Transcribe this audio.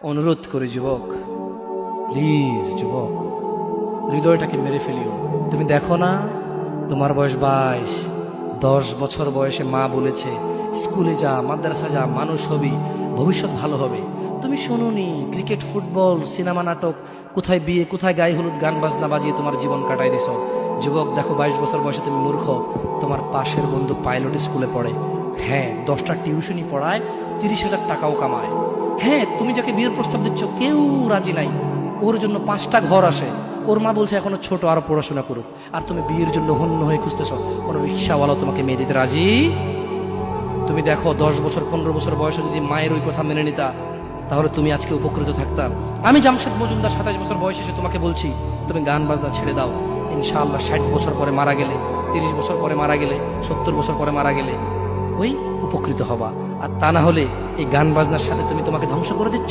অনুরোধ করি যুবক, প্লিজ যুবক, হৃদয়টাকে মেরে ফেলিও। তুমি দেখো না, তোমার বয়স 22, 10 বছর বয়সে মা বলেছে স্কুলে যা, মাদ্রাসা যা, মানুষ হবি, ভবিষ্যৎ ভালো হবে। তুমি শোনোনি ক্রিকেট, ফুটবল, সিনেমা, নাটক, কোথায় বিয়ে, কোথায় গায়ে হলুদ, গান বাজনা বাজিয়ে তোমার জীবন কাটাই দিছো। যুবক দেখো, 22 বছর বয়সে তুমি মূর্খ। তোমার পাশের বন্ধু পাইলট স্কুলে পড়ে, হ্যাঁ 10টা টিউশনি পড়ায়, 30,000 টাকাও কামায়। হ্যাঁ, তুমি যাকে বিয়ের প্রস্তাব দিচ্ছ কেউ রাজি নাই, ওর জন্য 5টা ঘর আসে, ওর মা বলছে এখনো ছোট, আরো পড়াশোনা করুক, আর তুমি বিয়ের জন্য হন্য হয়ে খুঁজতেছ। কোনো রিক্সাওয়ালাও তোমাকে মেয়ে দিতে রাজি। তুমি দেখো 10 বছর 15 বছর বয়সে যদি মায়ের ওই কথা মেনে নিতা, তাহলে তুমি আজকে উপকৃত থাকতা। আমি জামশেদ মজুমদার 27 বছর বয়সে এসে তোমাকে বলছি তুমি গান বাজনা ছেড়ে দাও। ইনশাআল্লাহ 60 বছর পরে মারা গেলে, 30 বছর পরে মারা গেলে, 70 বছর পরে মারা গেলে ওই উপকৃত হবা। আর তা না হলে এই গান বাজনার সাথে তুমি তোমাকে ধ্বংস করে দিচ্ছ।